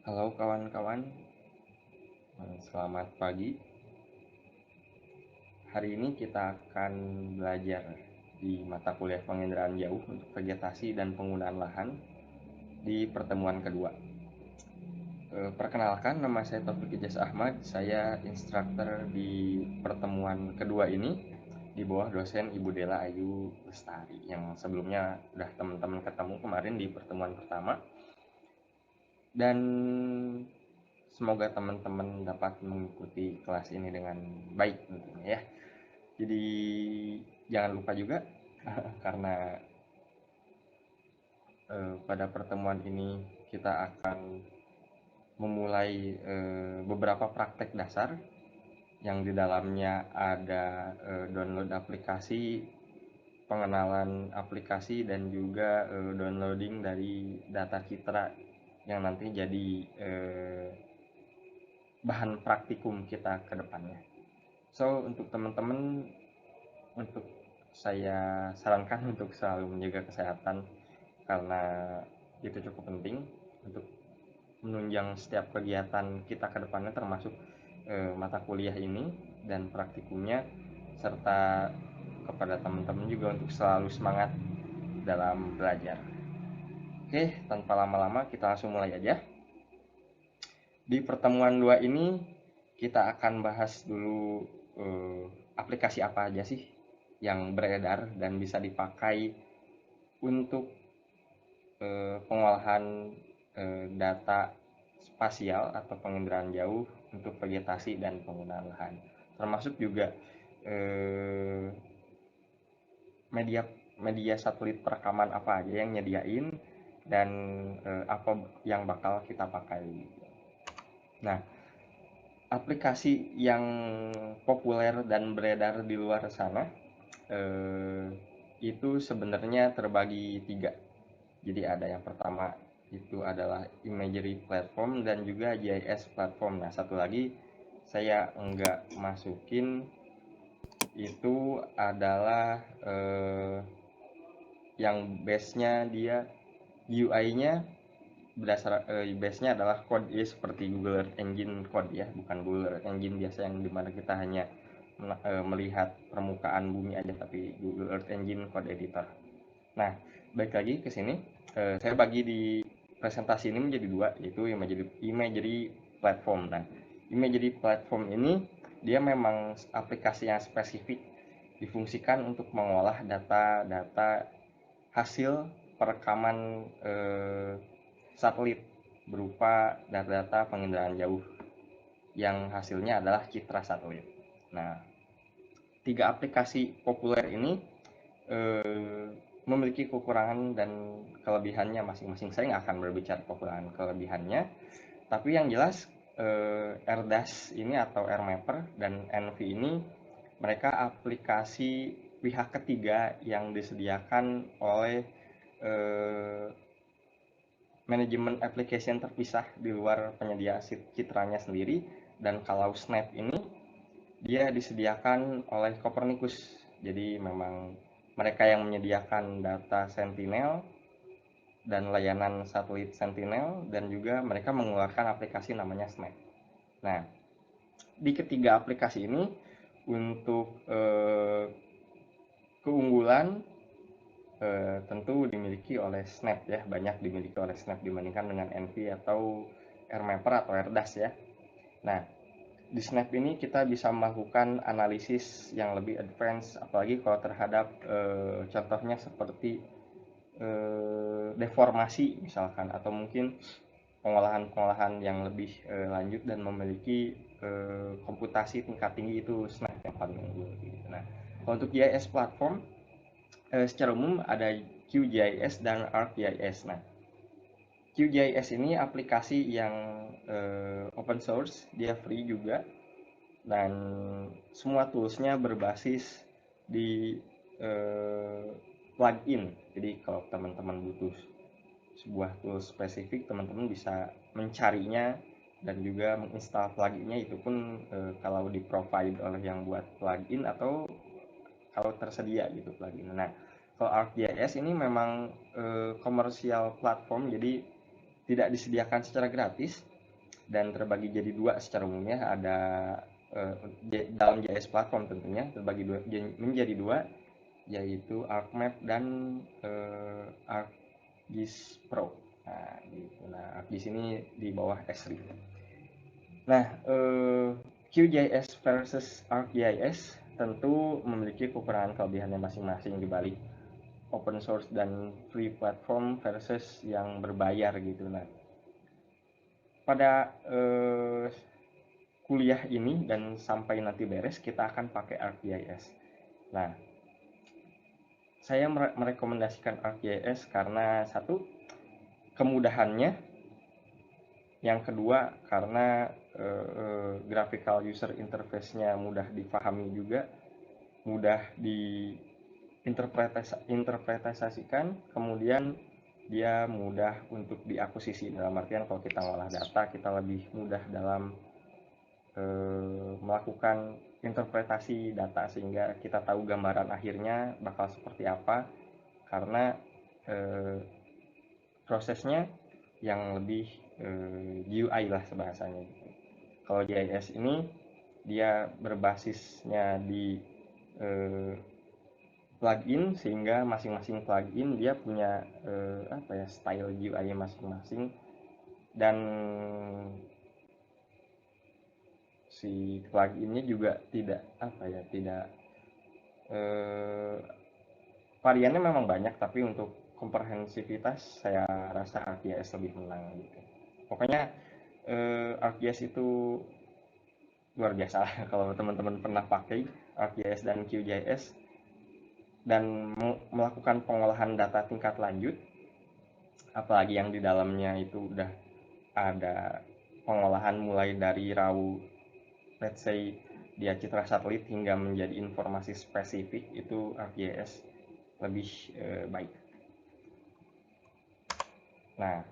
Halo kawan-kawan, selamat pagi. Hari ini kita akan belajar di mata kuliah penginderaan jauh untuk vegetasi dan penggunaan lahan di pertemuan kedua. Perkenalkan, nama saya Taufik Ijaz Ahmad. Saya instruktur di pertemuan kedua ini di bawah dosen Ibu Dela Ayu Lestari yang sebelumnya udah teman-teman ketemu kemarin di pertemuan pertama. Dan semoga teman-teman dapat mengikuti kelas ini dengan baik tentunya ya. Jadi jangan lupa juga karena pada pertemuan ini kita akan memulai beberapa praktek dasar yang di dalamnya ada download aplikasi, pengenalan aplikasi, dan juga downloading dari data citra yang nanti jadi bahan praktikum kita ke depannya. So, untuk teman-teman, untuk saya sarankan untuk selalu menjaga kesehatan karena itu cukup penting untuk menunjang setiap kegiatan kita ke depannya, termasuk mata kuliah ini dan praktikumnya, serta kepada teman-teman juga untuk selalu semangat dalam belajar. Oke, tanpa lama-lama kita langsung mulai aja. Di pertemuan 2 ini kita akan bahas dulu aplikasi apa aja sih yang beredar dan bisa dipakai untuk pengolahan data spasial atau penginderaan jauh untuk vegetasi dan penggunaan lahan, termasuk juga media media satelit perekaman apa aja yang nyediain dan apa yang bakal kita pakai. Nah, aplikasi yang populer dan beredar di luar sana itu sebenarnya terbagi 3. Jadi ada yang pertama itu adalah imagery platform dan juga GIS platform. Nah, satu lagi saya enggak masukin, itu adalah yang base-nya dia UI-nya base-nya adalah code ya, seperti Google Earth Engine code ya, bukan Google Earth Engine biasa yang dimana kita hanya melihat permukaan bumi aja, tapi Google Earth Engine code editor. Nah, balik lagi ke sini, saya bagi di presentasi ini menjadi 2, yaitu imagery platform. Nah, imagery platform ini dia memang aplikasi yang spesifik difungsikan untuk mengolah data-data hasil perekaman satelit berupa data-data penginderaan jauh yang hasilnya adalah citra satelit. Nah, 3 aplikasi populer ini memiliki kekurangan dan kelebihannya masing-masing. Saya nggak akan berbicara kekurangan kelebihannya, tapi yang jelas AirDAS ini atau AirMapper dan NV ini mereka aplikasi pihak ketiga yang disediakan oleh manajemen application terpisah di luar penyedia citranya sendiri. Dan kalau Snap ini dia disediakan oleh Copernicus. Jadi memang mereka yang menyediakan data Sentinel dan layanan satelit Sentinel, dan juga mereka mengeluarkan aplikasi namanya Snap. Nah, di ketiga aplikasi ini untuk keunggulan tentu dimiliki oleh Snap ya, banyak dimiliki oleh Snap dibandingkan dengan NV atau AirMapper atau AirDAS ya. Nah, di Snap ini kita bisa melakukan analisis yang lebih advance, apalagi kalau terhadap contohnya seperti deformasi misalkan, atau mungkin pengolahan-pengolahan yang lebih lanjut dan memiliki komputasi tingkat tinggi, itu Snap yang paling unggul gitu. Nah, kalau untuk GIS platform secara umum ada QGIS dan ArcGIS. Nah, QGIS ini aplikasi yang open source, dia free juga, dan semua toolsnya berbasis di plugin. Jadi kalau teman-teman butuh sebuah tools spesifik, teman-teman bisa mencarinya dan juga menginstal pluginnya, itu pun kalau di provide oleh yang buat plugin atau kalau tersedia gitu plugin. Nah, kalau ArcGIS ini memang komersial platform, jadi tidak disediakan secara gratis, dan terbagi jadi dua secara umumnya. Ada dalam JS platform tentunya terbagi menjadi dua, yaitu ArcMap dan ArcGIS Pro. Nah, gitu. Nah, ArcGIS ini di bawah Esri. Nah, QGIS versus ArcGIS tentu memiliki kekurangan kelebihannya masing-masing di balik open source dan free platform versus yang berbayar gitu. Nah, pada kuliah ini dan sampai nanti beres kita akan pakai ArcGIS. Nah, saya merekomendasikan ArcGIS karena satu, kemudahannya, yang kedua karena graphical user interface-nya mudah dipahami juga, mudah diinterpretasikan, kemudian dia mudah untuk diakuisisi, dalam artian kalau kita ngolah data kita lebih mudah dalam melakukan interpretasi data sehingga kita tahu gambaran akhirnya bakal seperti apa, karena prosesnya yang lebih GUI lah sebahasanya gitu. Kalau GIS ini dia berbasisnya di plugin, sehingga masing-masing plugin dia punya style GUI masing-masing, dan si pluginnya juga tidak variannya memang banyak, tapi untuk komprehensivitas saya rasa ArcGIS lebih menang gitu. Pokoknya ArcGIS itu luar biasa kalau teman-teman pernah pakai ArcGIS dan QGIS dan melakukan pengolahan data tingkat lanjut, apalagi yang di dalamnya itu udah ada pengolahan mulai dari raw, let's say dia citra satelit, hingga menjadi informasi spesifik, itu ArcGIS lebih baik. Nah,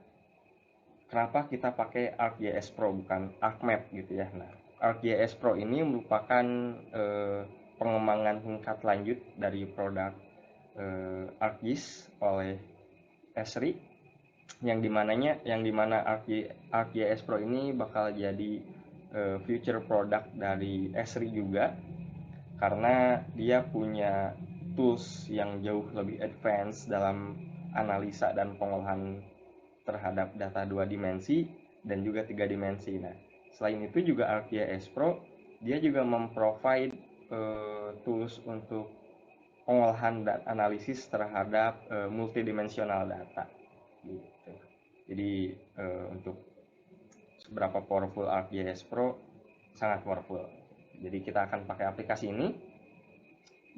kenapa kita pakai ArcGIS Pro bukan ArcMap gitu ya? Nah, ArcGIS Pro ini merupakan pengembangan tingkat lanjut dari produk ArcGIS oleh Esri, yang dimana ArcGIS Pro ini bakal jadi future product dari Esri juga, karena dia punya tools yang jauh lebih advance dalam analisa dan pengolahan terhadap data 2 dimensi dan juga 3 dimensi. Nah, selain itu juga ArcGIS Pro dia juga memprovide tools untuk pengolahan dan analisis terhadap multidimensional data gitu. Jadi untuk seberapa powerful ArcGIS Pro, sangat powerful. Jadi kita akan pakai aplikasi ini,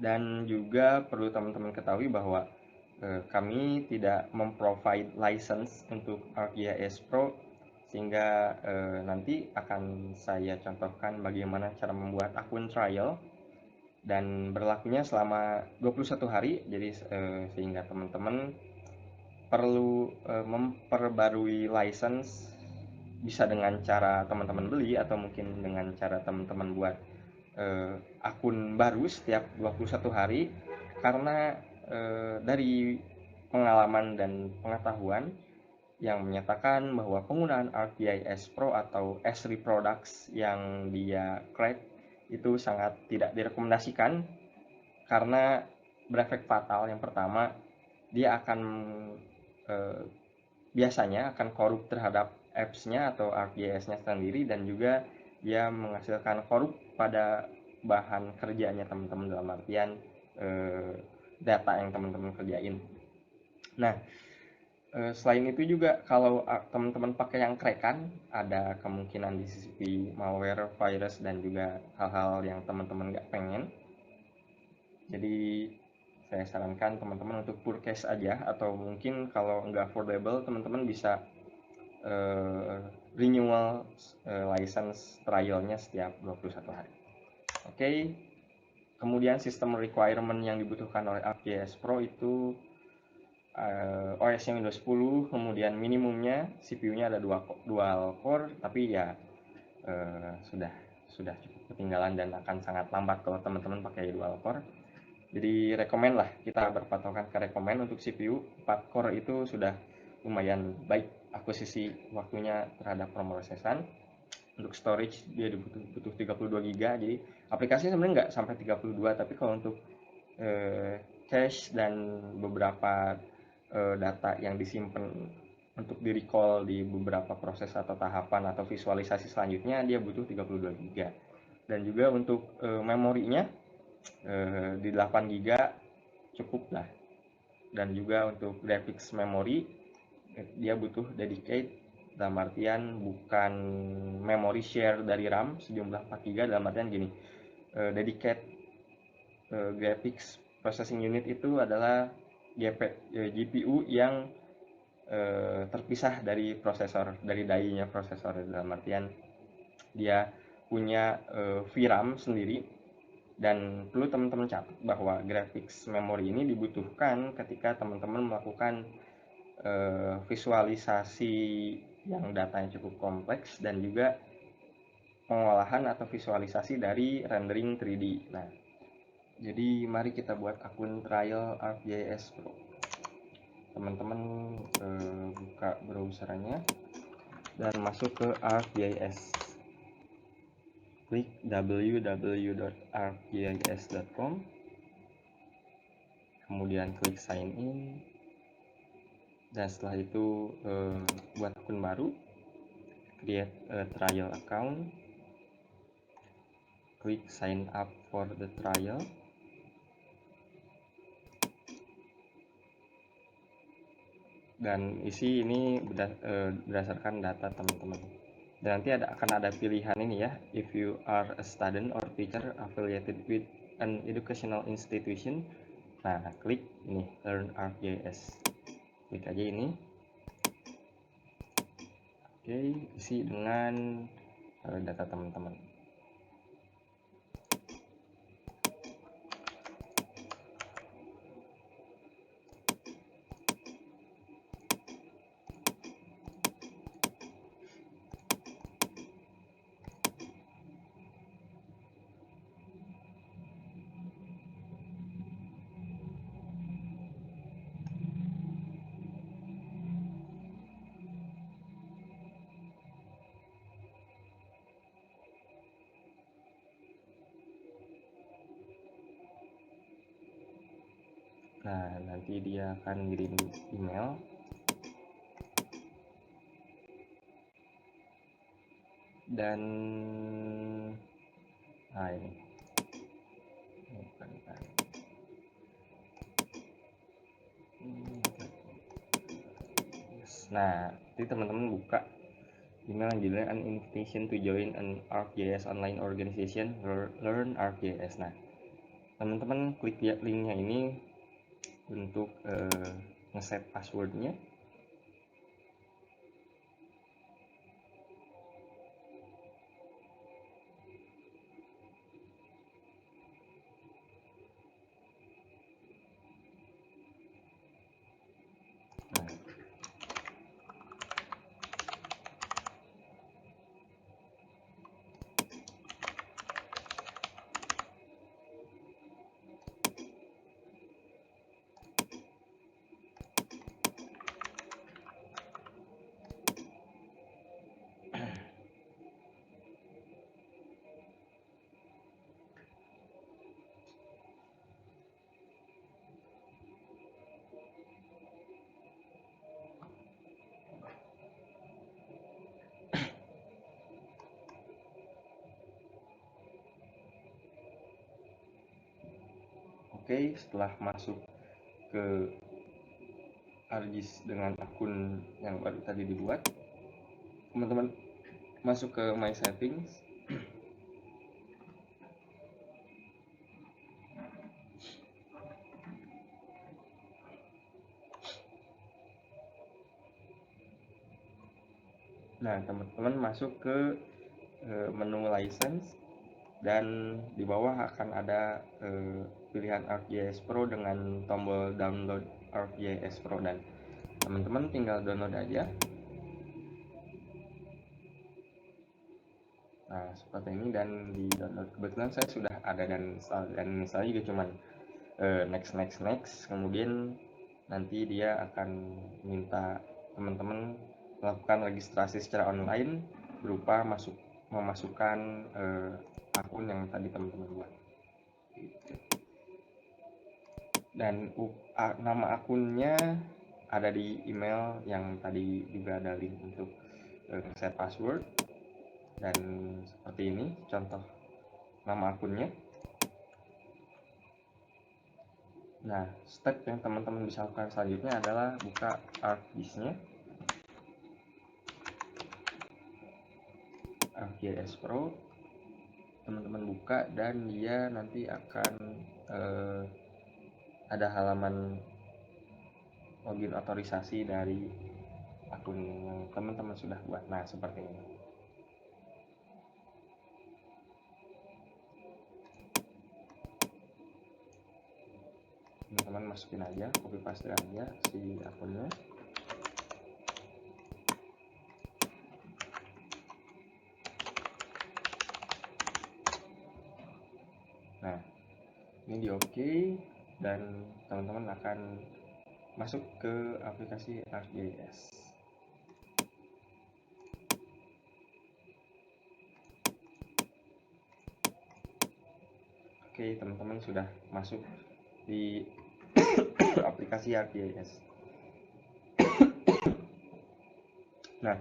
dan juga perlu teman-teman ketahui bahwa kami tidak memprovide license untuk ArcGIS Pro, sehingga nanti akan saya contohkan bagaimana cara membuat akun trial dan berlakunya selama 21 hari. Jadi sehingga teman-teman perlu memperbarui license bisa dengan cara teman-teman beli, atau mungkin dengan cara teman-teman buat akun baru setiap 21 hari, karena dari pengalaman dan pengetahuan yang menyatakan bahwa penggunaan ArcGIS Pro atau Esri Products yang dia crack itu sangat tidak direkomendasikan, karena berefek fatal. Yang pertama, dia akan biasanya akan korup terhadap apps-nya atau ArcGIS-nya sendiri, dan juga dia menghasilkan korup pada bahan kerjanya teman-teman, dalam artian data yang teman-teman kerjain. Nah, selain itu juga kalau teman-teman pakai yang crackan, ada kemungkinan disisipi malware, virus, dan juga hal-hal yang teman-teman nggak pengen. Jadi saya sarankan teman-teman untuk purchase aja, atau mungkin kalau nggak affordable teman-teman bisa renewal license trialnya setiap 21 hari. Oke. Kemudian sistem requirement yang dibutuhkan oleh ArcGIS Pro itu OS-nya Windows 10, kemudian minimumnya CPU-nya ada dual core, tapi ya sudah cukup ketinggalan dan akan sangat lambat kalau teman-teman pakai dual core. Jadi rekomen lah, kita berpatokan ke rekomen untuk CPU 4 core itu sudah lumayan baik akuisisi waktunya terhadap pemrosesan. untuk storage dia butuh 32 GB. Jadi aplikasinya sebenarnya nggak sampai 32, tapi kalau untuk cache dan beberapa data yang disimpan untuk di recall di beberapa proses atau tahapan atau visualisasi selanjutnya dia butuh 32 GB. Dan juga untuk memorinya di 8 GB cukup lah. Dan juga untuk graphics memory dia butuh dedicate, dalam artian bukan memory share dari RAM sejumlah 4 GB. Dalam artian gini, dedicate graphics processing unit itu adalah GPU yang terpisah dari prosesor, dari die-nya prosesor. Dalam artian dia punya VRAM sendiri. Dan perlu teman-teman catat bahwa graphics memory ini dibutuhkan ketika teman-teman melakukan visualisasi yang datanya cukup kompleks dan juga pengolahan atau visualisasi dari rendering 3D. Nah, jadi mari kita buat akun trial ArcGIS Pro. Teman-teman buka browsernya dan masuk ke ArcGIS. Klik www.arcgis.com, kemudian klik sign in, dan setelah itu buat akun baru, create a trial account, klik sign up for the trial, dan isi ini berdasarkan data teman-teman. Dan nanti akan ada pilihan ini ya, if you are a student or teacher affiliated with an educational institution. Nah, klik ini Learn ArcGIS, klik aja ini. Oke, isi dengan data teman-teman. Nah, nanti dia akan ngirim email. Dan nah ini. Nah, jadi teman-teman buka email yang judulnya an invitation to join an ArcGIS online organization, Learn ArcGIS. Nah, teman-teman klik linknya ini untuk ngeset passwordnya. Oke, setelah masuk ke ArcGIS dengan akun yang baru tadi dibuat, teman-teman masuk ke My Settings. Nah, teman-teman masuk ke menu license, dan di bawah akan ada pilihan ArcGIS Pro dengan tombol download ArcGIS Pro, dan teman-teman tinggal download aja. Nah, seperti ini, dan di download kebetulan saya sudah ada dan saya juga cuman next, kemudian nanti dia akan minta teman-teman melakukan registrasi secara online berupa masuk memasukkan akun yang tadi teman-teman buat gitu. Dan nama akunnya ada di email yang tadi juga ada link untuk set password. Dan seperti ini contoh nama akunnya. Nah, step yang teman-teman bisa lakukan selanjutnya adalah buka ArcGIS-nya, ArcGIS Pro. Teman-teman buka dan dia nanti akan ada halaman login otorisasi dari akun yang teman-teman sudah buat. Nah, seperti ini. Teman-teman masukin aja, copy paste aja si akunnya. Nah, ini di oke, dan teman-teman akan masuk ke aplikasi ArcGIS. Oke, teman-teman sudah masuk di aplikasi ArcGIS. Nah,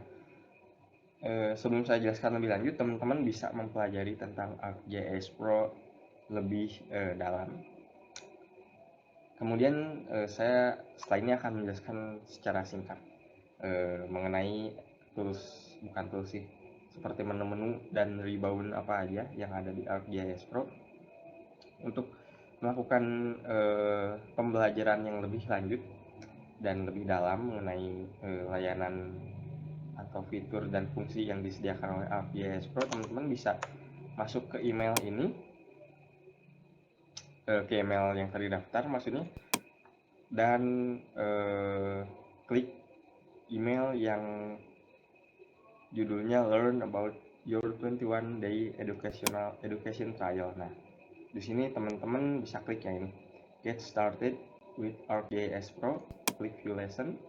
sebelum saya jelaskan lebih lanjut, teman-teman bisa mempelajari tentang ArcGIS Pro lebih dalam. Kemudian saya setelah ini akan menjelaskan secara singkat mengenai bukan tools sih, seperti menu-menu dan rebound apa aja yang ada di ArcGIS Pro. Untuk melakukan pembelajaran yang lebih lanjut dan lebih dalam mengenai layanan atau fitur dan fungsi yang disediakan oleh ArcGIS Pro, teman-teman bisa masuk ke email ini, ke email yang terdaftar maksudnya, dan klik email yang judulnya Learn About Your 21 Day Education Trial. Nah, di sini teman-teman bisa klik yang ini, Get Started with ArcGIS Pro, klik View Lesson.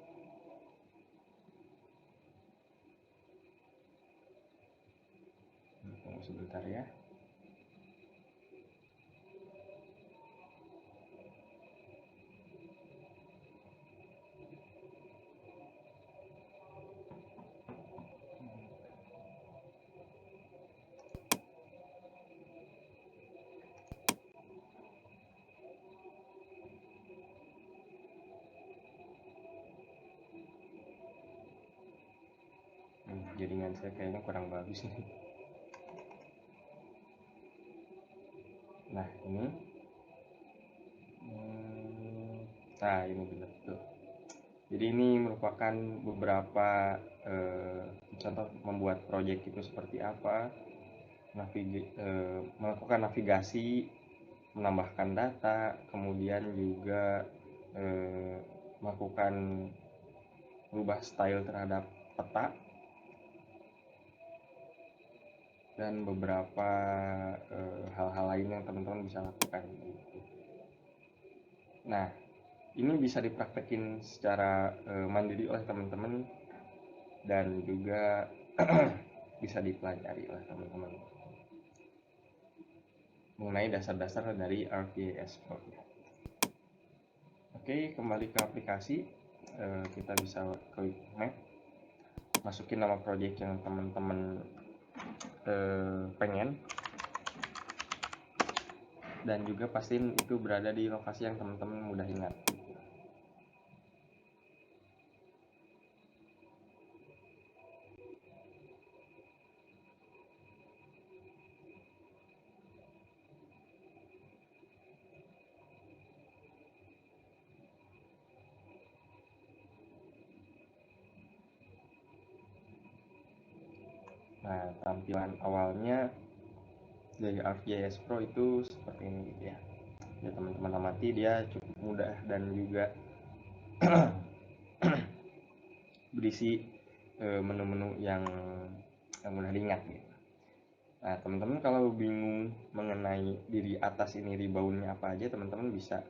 Tunggu sebentar ya. Jaringan saya kayaknya kurang bagus nih. Nah, ini. Nah, ini benar tuh. Jadi ini merupakan beberapa contoh membuat proyek itu seperti apa, melakukan navigasi, menambahkan data, kemudian juga melakukan merubah style terhadap peta, dan beberapa hal-hal lain yang teman-teman bisa lakukan. Nah, ini bisa dipraktekin secara mandiri oleh teman-teman dan juga bisa dipelajari oleh teman-teman mengenai dasar-dasar dari ArcGIS Pro. Oke, kembali ke aplikasi, kita bisa klik map, masukin nama project yang teman-teman pengen, dan juga pastiin itu berada di lokasi yang teman-teman mudah ingat. Nah, tampilan awalnya dari ArcGIS Pro itu seperti ini gitu ya. Ya, teman-teman amati dia cukup mudah dan juga berisi menu-menu yang mudah diingat gitu. Nah, teman-teman kalau bingung mengenai di atas ini reboundnya apa aja, teman-teman bisa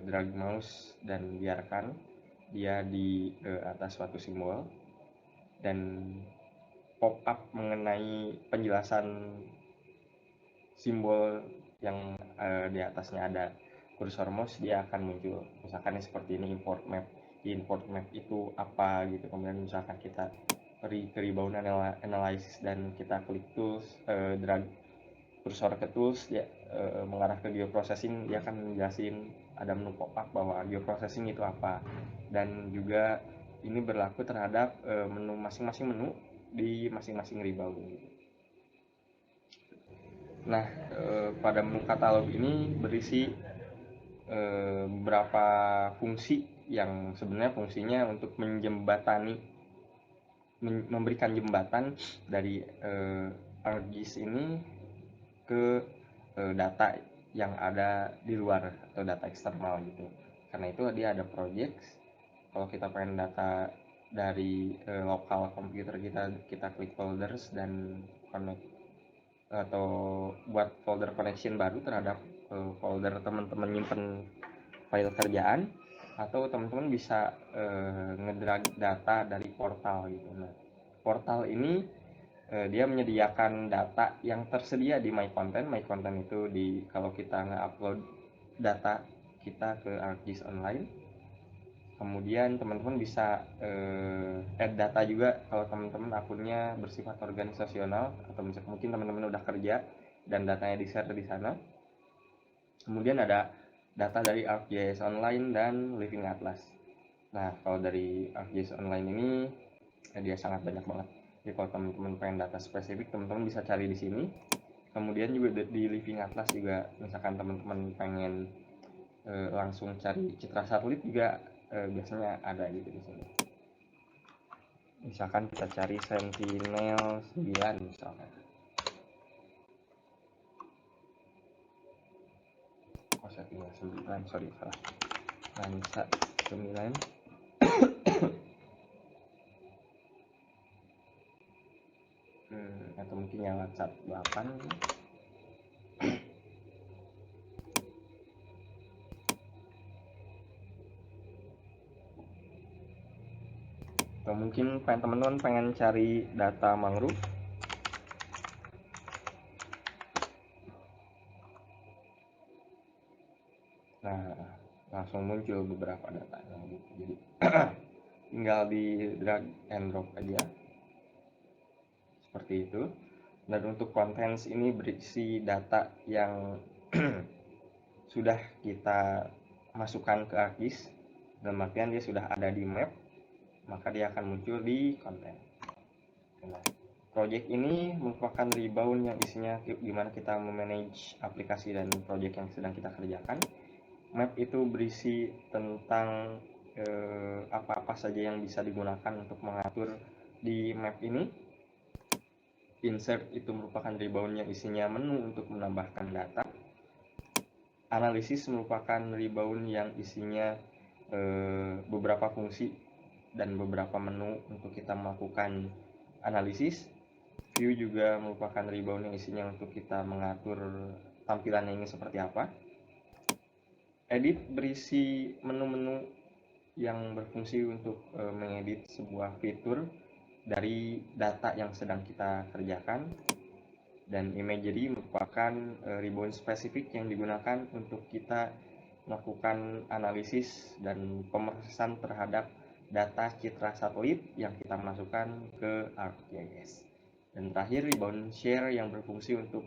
drag mouse dan biarkan dia di atas suatu simbol, dan pop up mengenai penjelasan simbol yang di atasnya ada kursor mouse, dia akan muncul. Misalkan seperti ini, import map. Di import map itu apa gitu. Kemudian misalkan kita ke rebound analysis dan kita klik tools, drag kursor ke tools, dia mengarah ke geoprocessing, dia akan menjelasin, ada menu pop up bahwa geoprocessing itu apa. Dan juga ini berlaku terhadap menu masing-masing menu di masing-masing rebound. Nah, pada menu katalog ini berisi beberapa fungsi yang sebenarnya fungsinya untuk menjembatani, memberikan jembatan dari ArcGIS ini ke data yang ada di luar atau data eksternal gitu. Karena itu dia ada projects. Kalau kita pengen data dari lokal komputer kita klik folders dan connect atau buat folder connection baru terhadap folder teman-teman nyimpen file kerjaan, atau teman-teman bisa ngedrag data dari portal gitu. Nah, portal ini dia menyediakan data yang tersedia di My Content. My Content itu kalau kita nge-upload data kita ke ArcGIS Online, kemudian teman-teman bisa add data juga kalau teman-teman akunnya bersifat organisasional, atau mungkin teman-teman udah kerja dan datanya di-share di sana. Kemudian ada data dari ArcGIS Online dan Living Atlas. Nah, kalau dari ArcGIS Online ini dia sangat banyak banget. Jadi kalau teman-teman pengen data spesifik, teman-teman bisa cari di sini. Kemudian juga di Living Atlas juga, misalkan teman-teman pengen langsung cari citra satelit juga biasanya ada gitu di sini. Misalkan kita cari Sentinel 9 misalkan. Oh, Sentinel 9, sorry salah. Lansa 9. Atau mungkin yang Landsat 8. Atau mungkin teman-teman pengen cari data mangrove. Nah, langsung muncul beberapa datanya gitu. Jadi tinggal di drag and drop aja seperti itu. Dan untuk contents ini berisi data yang sudah kita masukkan ke ArcGIS, dalam artian dia sudah ada di map, maka dia akan muncul di konten. Nah, project ini merupakan rebound yang isinya gimana kita memanage aplikasi dan project yang sedang kita kerjakan. Map itu berisi tentang apa-apa saja yang bisa digunakan untuk mengatur di map ini. Insert itu merupakan rebound yang isinya menu untuk menambahkan data. Analisis merupakan rebound yang isinya beberapa fungsi dan beberapa menu untuk kita melakukan analisis. View juga merupakan rebound yang isinya untuk kita mengatur tampilannya ini seperti apa. Edit berisi menu-menu yang berfungsi untuk mengedit sebuah fitur dari data yang sedang kita kerjakan. Dan imagery merupakan rebound spesifik yang digunakan untuk kita melakukan analisis dan pemrosesan terhadap data citra satelit yang kita masukkan ke ArcGIS. Dan terakhir, rebound share yang berfungsi untuk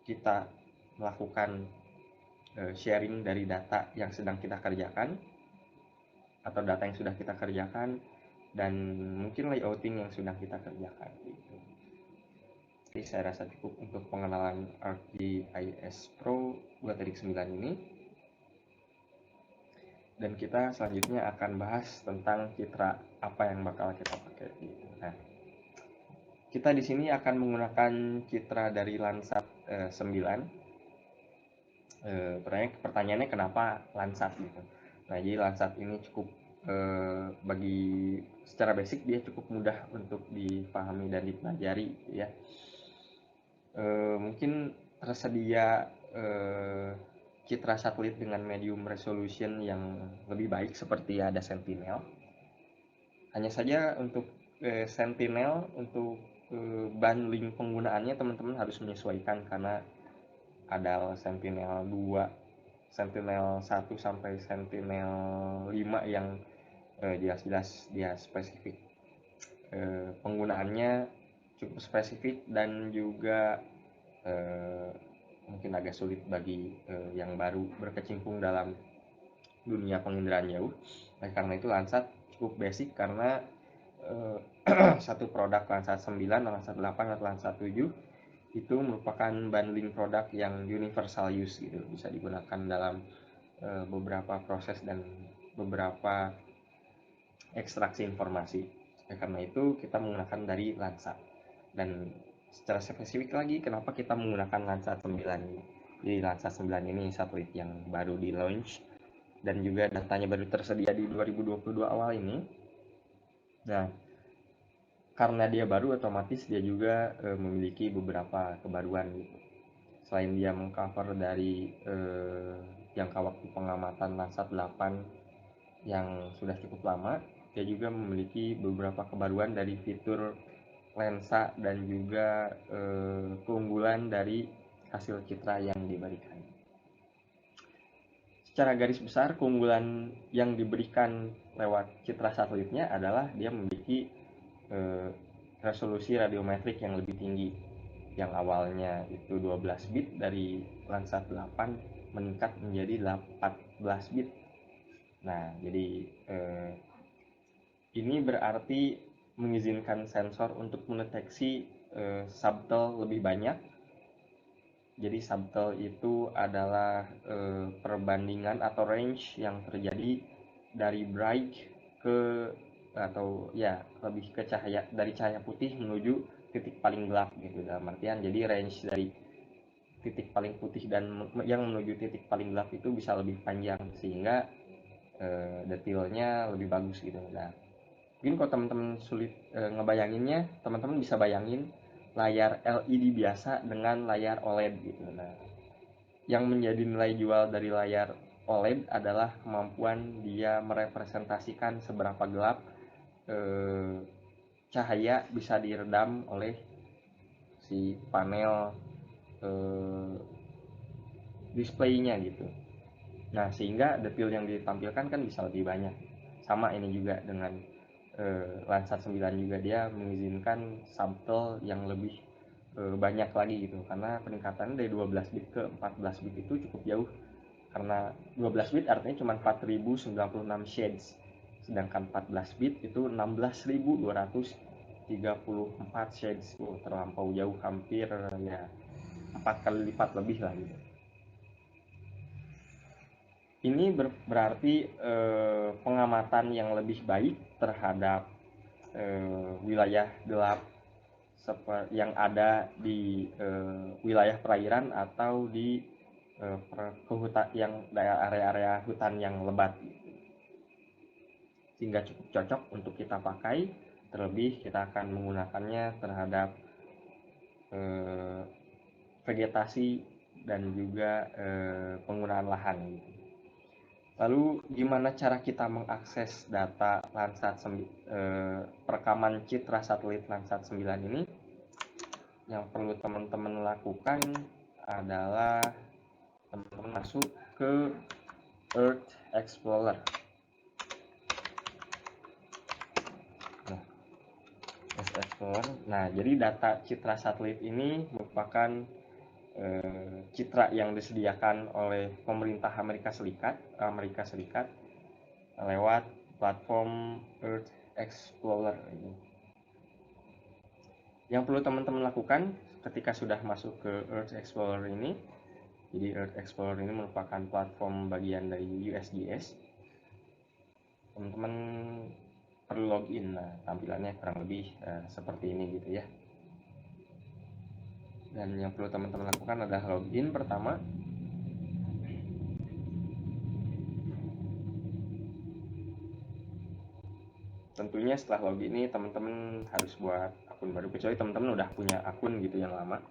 kita melakukan sharing dari data yang sedang kita kerjakan atau data yang sudah kita kerjakan, dan mungkin layouting yang sudah kita kerjakan gitu. Jadi saya rasa cukup untuk pengenalan ArcGIS Pro buat Erik 9 ini. Dan kita selanjutnya akan bahas tentang citra apa yang bakal kita pakai gitu. Nah, kita di sini akan menggunakan citra dari Landsat 9. Pertanyaannya kenapa Landsat gitu. Nah, jadi Landsat ini cukup bagi secara basic dia cukup mudah untuk dipahami dan dipelajari ya. Mungkin tersedia citra satelit dengan medium resolution yang lebih baik seperti ada Sentinel. Hanya saja untuk Sentinel untuk bundling penggunaannya teman-teman harus menyesuaikan karena ada Sentinel 2, Sentinel 1 sampai Sentinel 5 yang jelas-jelas dia spesifik, penggunaannya cukup spesifik dan juga mungkin agak sulit bagi yang baru berkecimpung dalam dunia penginderaan jauh. Karena itu Landsat cukup basic karena satu produk Landsat 9, Landsat 8, dan Landsat 7 itu merupakan bundling produk yang universal use gitu, bisa digunakan dalam beberapa proses dan beberapa ekstraksi informasi. Karena itu kita menggunakan dari Landsat. Dan secara spesifik lagi kenapa kita menggunakan Landsat 9 ini. Jadi Landsat 9 ini satelit yang baru di launch dan juga datanya baru tersedia di 2022 awal ini. Nah, karena dia baru, otomatis dia juga memiliki beberapa kebaruan gitu. Selain dia mengcover dari jangka waktu pengamatan Landsat 8 yang sudah cukup lama, dia juga memiliki beberapa kebaruan dari fitur lensa dan juga keunggulan dari hasil citra yang diberikan. Secara garis besar, keunggulan yang diberikan lewat citra satelitnya adalah dia memiliki resolusi radiometrik yang lebih tinggi. Yang awalnya itu 12 bit dari Landsat 8 meningkat menjadi 14 bit. Nah, jadi ini berarti mengizinkan sensor untuk mendeteksi subtle lebih banyak. Jadi subtle itu adalah perbandingan atau range yang terjadi dari bright ke, atau ya lebih ke cahaya, dari cahaya putih menuju titik paling gelap gitu, dalam artian jadi range dari titik paling putih dan yang menuju titik paling gelap itu bisa lebih panjang sehingga detailnya lebih bagus gitu. Nah, mungkin kalau teman-teman sulit ngebayanginnya, teman-teman bisa bayangin layar LED biasa dengan layar OLED gitu. Nah, yang menjadi nilai jual dari layar OLED adalah kemampuan dia merepresentasikan seberapa gelap cahaya bisa diredam oleh si panel displaynya gitu. Nah, sehingga detail yang ditampilkan kan bisa lebih banyak. Sama ini juga dengan Landsat 9 juga, dia mengizinkan subtle yang lebih banyak lagi gitu, karena peningkatannya dari 12 bit ke 14 bit itu cukup jauh, karena 12 bit artinya cuma 4096 shades, sedangkan 14 bit itu 16.234 shades. Terlampau jauh, hampir ya 4 kali lipat lebih lah gitu. Ini berarti pengamatan yang lebih baik terhadap wilayah gelap yang ada di wilayah perairan atau di area-area hutan yang lebat, sehingga cukup cocok untuk kita pakai. Terlebih kita akan menggunakannya terhadap vegetasi dan juga penggunaan lahan gitu. Lalu gimana cara kita mengakses data Landsat perekaman citra satelit Landsat 9 ini? Yang perlu teman-teman lakukan adalah teman-teman masuk ke Earth Explorer. Earth Explorer. Nah, jadi data citra satelit ini merupakan citra yang disediakan oleh pemerintah Amerika Serikat lewat platform Earth Explorer ini. Yang perlu teman-teman lakukan ketika sudah masuk ke Earth Explorer ini, jadi Earth Explorer ini merupakan platform bagian dari USGS. Teman-teman perlu login. Nah, tampilannya kurang lebih seperti ini gitu ya. Dan yang perlu teman-teman lakukan adalah login pertama. Tentunya setelah login ini teman-teman harus buat akun baru, kecuali teman-teman udah punya akun gitu yang lama.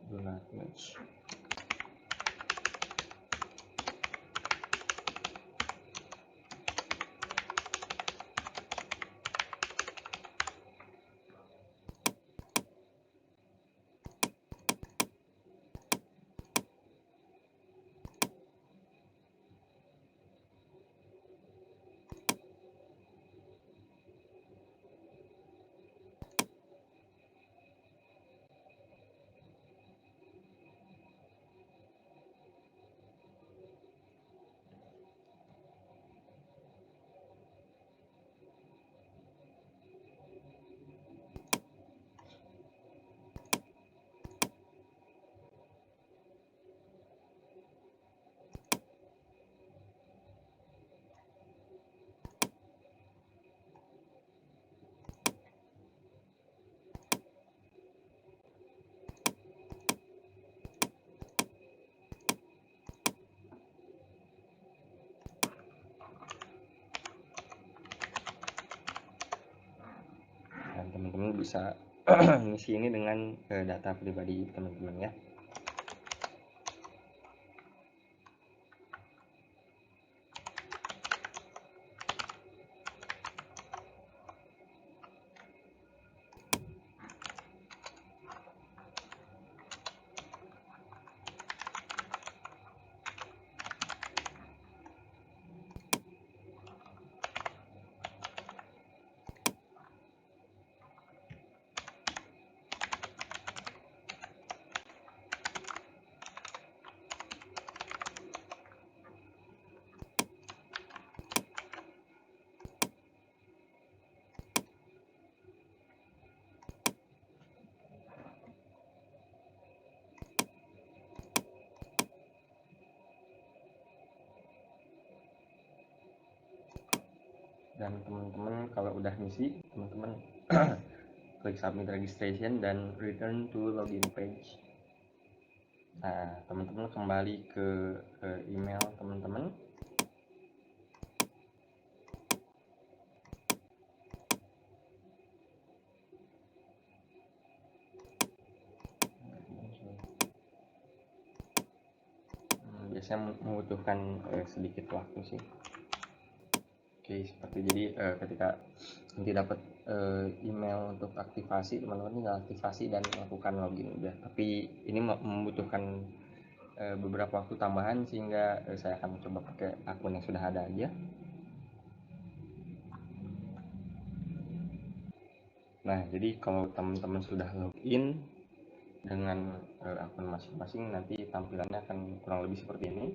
do not match. Dan teman-teman bisa ngisi ini dengan data pribadi teman-teman ya. Dan teman-teman kalau udah ngisi, teman-teman klik submit registration dan return to login page. Nah, teman-teman kembali ke email teman-teman. Biasanya membutuhkan sedikit waktu sih. Oke, seperti jadi ketika nanti dapat email untuk aktivasi, teman-teman tinggal aktivasi dan melakukan login udah. Tapi ini membutuhkan beberapa waktu tambahan sehingga saya akan coba pakai akun yang sudah ada aja. Nah, jadi kalau teman-teman sudah login dengan akun masing-masing, nanti tampilannya akan kurang lebih seperti ini.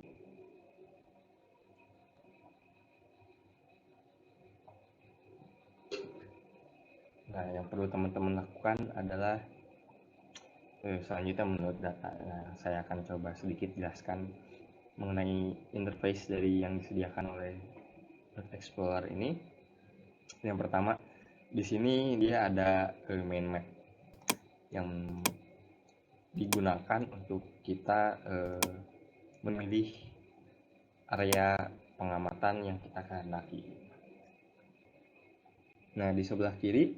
Nah, yang perlu teman-teman lakukan adalah selanjutnya menurut data. Nah, saya akan coba sedikit jelaskan mengenai interface dari yang disediakan oleh Explorer ini. Yang pertama, di sini dia ada main map yang digunakan untuk kita memilih area pengamatan yang kita kehendaki. Nah, di sebelah kiri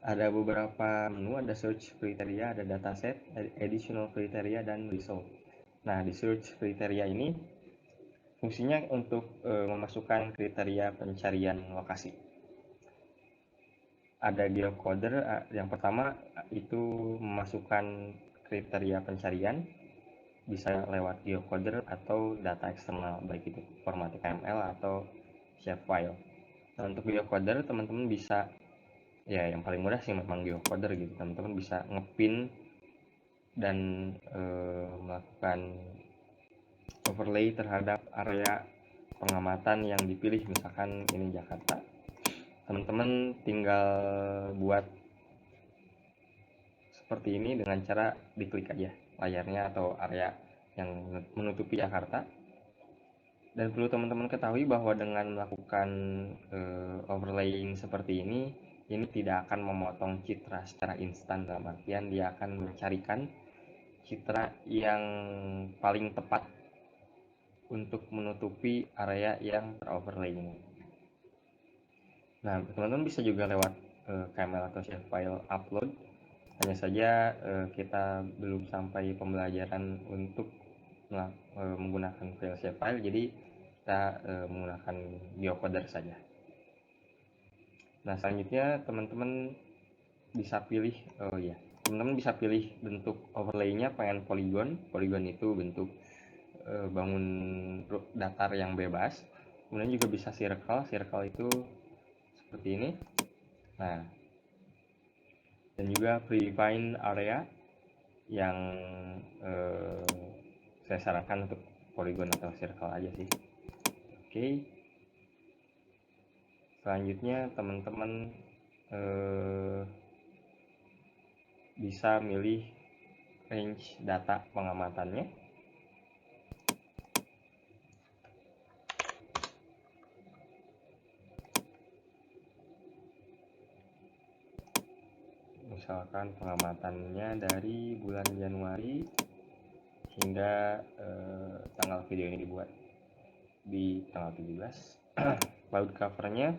ada beberapa menu, ada search kriteria, ada dataset, additional kriteria, dan result. Nah, di search kriteria ini fungsinya untuk memasukkan kriteria pencarian lokasi. Ada geocoder, yang pertama itu memasukkan kriteria pencarian, bisa lewat geocoder atau data eksternal, baik itu format XML atau shapefile. Nah, untuk geocoder teman-teman bisa, ya yang paling mudah sih memang geocoder gitu, teman-teman bisa ngepin dan melakukan overlay terhadap area pengamatan yang dipilih. Misalkan ini Jakarta, teman-teman tinggal buat seperti ini dengan cara diklik aja layarnya atau area yang menutupi Jakarta. Dan perlu teman-teman ketahui bahwa dengan melakukan overlaying seperti ini tidak akan memotong citra secara instan, dalam artian dia akan mencarikan citra yang paling tepat untuk menutupi area yang teroverlay ini. Nah, teman-teman bisa juga lewat KML atau shapefile upload Hanya saja kita belum sampai pembelajaran untuk menggunakan file shape file, jadi kita menggunakan geocoder saja. Nah, selanjutnya teman-teman bisa pilih, teman-teman bisa pilih bentuk overlay-nya, pengen polygon. Polygon itu bentuk bangun datar yang bebas. Kemudian juga bisa circle. Circle itu seperti ini. Nah, dan juga prefine area yang saya sarankan untuk polygon atau circle aja sih. Oke. Selanjutnya teman-teman bisa milih range data pengamatannya. Misalkan pengamatannya dari bulan Januari hingga tanggal video ini dibuat di tanggal 17. Cloud covernya,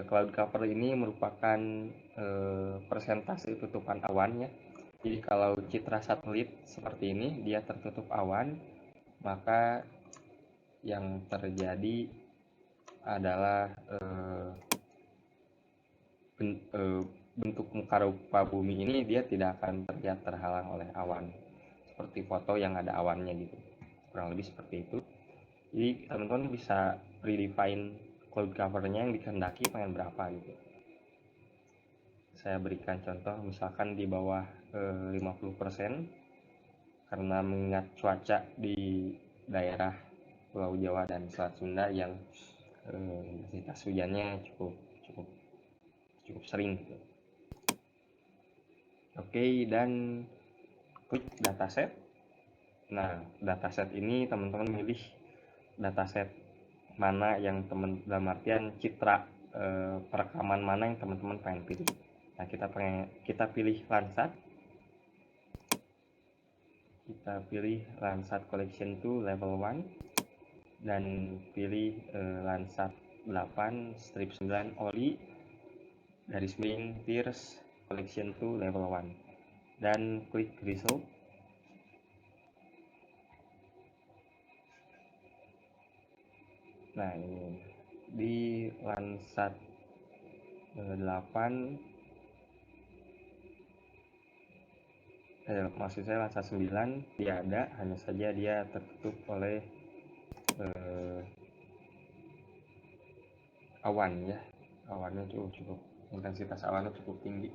cloud cover ini merupakan persentase tutupan awannya. Jadi kalau citra satelit seperti ini dia tertutup awan, maka yang terjadi adalah bentuk muka rupa bumi ini dia tidak akan terlihat terhalang oleh awan, seperti foto yang ada awannya gitu, kurang lebih seperti itu. Jadi teman-teman bisa redefine cloud covernya yang dikehendaki pengen berapa gitu. Saya berikan contoh misalkan di bawah 50%, karena mengingat cuaca di daerah Pulau Jawa dan Selat Sunda yang intensitas hujannya cukup sering gitu. Oke, dan klik dataset. Nah, dataset ini teman-teman milih dataset mana yang dalam artian citra perekaman mana yang teman-teman pengen pilih. Nah, kita pilih Landsat. Kita pilih Landsat Collection 2 level 1 dan pilih Landsat 8 strip 9 oli garis miring Pierce Collection 2 level 1 dan klik result. Nah, ini di Landsat 8 maksud saya Landsat 9 dia ada, hanya saja dia tertutup oleh awan ya. Awannya cukup intensitas awannya cukup tinggi.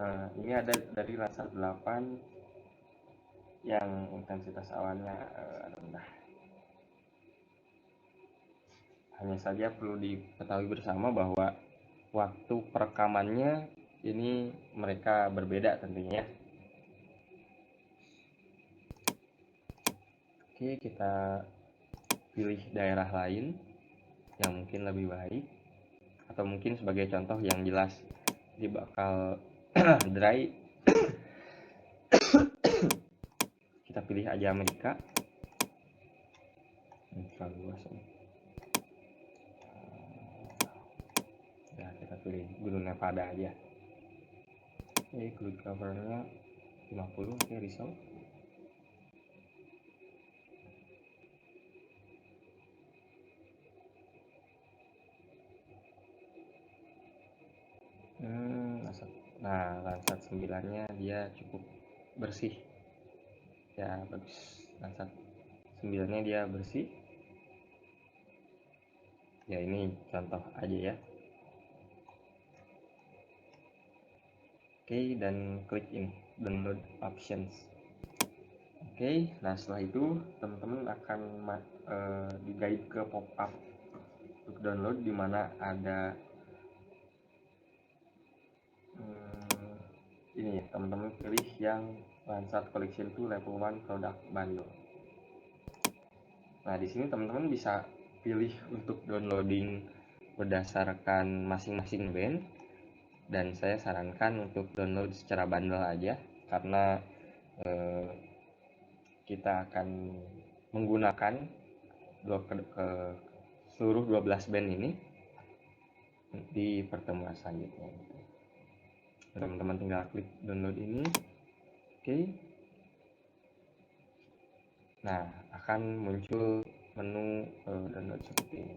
Nah, ini ada dari Landsat 8 yang intensitas awannya rendah. Hanya saja perlu diketahui bersama bahwa waktu perekamannya ini mereka berbeda tentunya. Oke, kita pilih daerah lain yang mungkin lebih baik, atau mungkin sebagai contoh yang jelas dia bakal dry. Kita pilih aja Amerika. Terlalu luas ini. Ya, kita pilih Gunung Nevada aja. Oke, cloud covernya 50. Oke, result. Nah, Landsat 9-nya dia cukup bersih. Ya, bagus. Landsat 9-nya dia bersih. Ya, ini contoh aja ya. Oke, dan klik ini, download options. Oke, nah setelah itu teman-teman akan di-guide ke pop-up untuk download, di mana ada ini ya, teman-teman pilih yang Landsat Collection 2 level 1 product bundle. Nah, di sini teman-teman bisa pilih untuk downloading berdasarkan masing-masing band, dan saya sarankan untuk download secara bundle aja, karena kita akan menggunakan seluruh 12 band ini di pertemuan selanjutnya. Teman-teman tinggal klik download ini. Oke. Nah, akan muncul menu download seperti ini.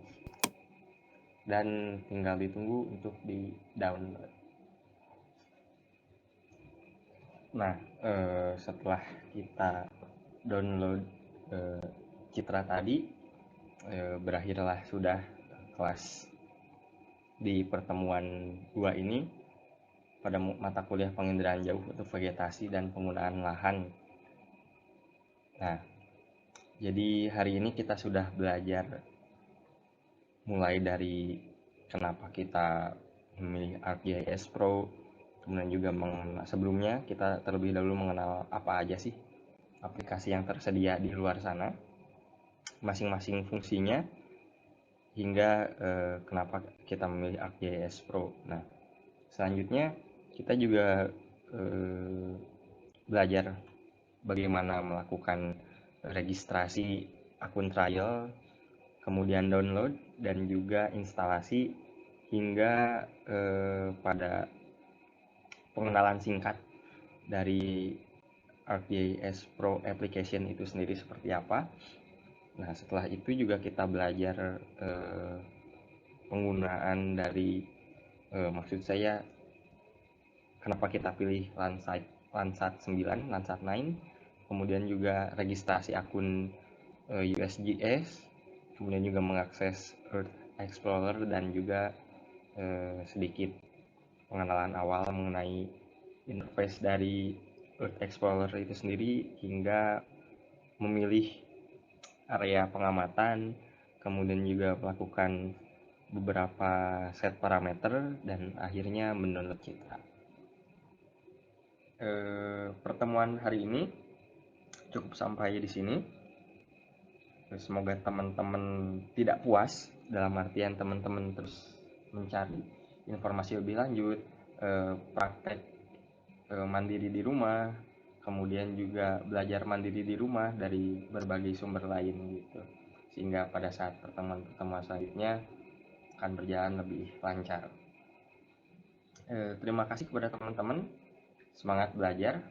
Dan tinggal ditunggu untuk di-download. Nah, setelah kita download Citra tadi, berakhirlah sudah kelas di pertemuan 2 ini pada mata kuliah penginderaan jauh untuk vegetasi dan penggunaan lahan. Nah, jadi hari ini kita sudah belajar mulai dari kenapa kita memilih ArcGIS Pro, kemudian juga sebelumnya kita terlebih dahulu mengenal apa aja sih aplikasi yang tersedia di luar sana, masing-masing fungsinya, hingga kenapa kita memilih ArcGIS Pro. Nah, selanjutnya kita juga belajar bagaimana melakukan registrasi akun trial, kemudian download, dan juga instalasi, hingga pada pengenalan singkat dari ArcGIS Pro application itu sendiri seperti apa. Nah, setelah itu juga kita belajar penggunaan dari maksud saya kenapa kita pilih Landsat 9, Landsat 9, kemudian juga registrasi akun USGS, kemudian juga mengakses Earth Explorer, dan juga sedikit pengenalan awal mengenai interface dari Earth Explorer itu sendiri, hingga memilih area pengamatan, kemudian juga melakukan beberapa set parameter, dan akhirnya mendownload Citra. Pertemuan hari ini cukup sampai di sini. Semoga teman-teman tidak puas, dalam artian teman-teman terus mencari informasi lebih lanjut, praktek mandiri di rumah, kemudian juga belajar mandiri di rumah dari berbagai sumber lain gitu, sehingga pada saat pertemuan-pertemuan selanjutnya akan berjalan lebih lancar. Terima kasih kepada teman-teman, semangat belajar.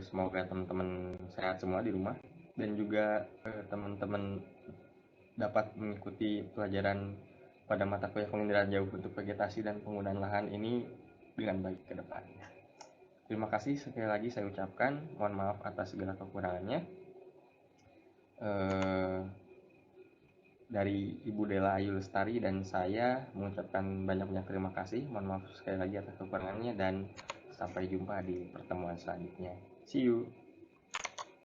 Semoga teman-teman sehat semua di rumah, dan juga teman-teman dapat mengikuti pelajaran pada mata kuliah penginderaan jauh untuk vegetasi dan penggunaan lahan ini dengan baik ke depannya. Terima kasih sekali lagi saya ucapkan, mohon maaf atas segala kekurangannya. Dari Ibu Dela Ayu Lestari dan saya mengucapkan banyak-banyak terima kasih, mohon maaf sekali lagi atas kekurangannya, dan sampai jumpa di pertemuan selanjutnya. See you.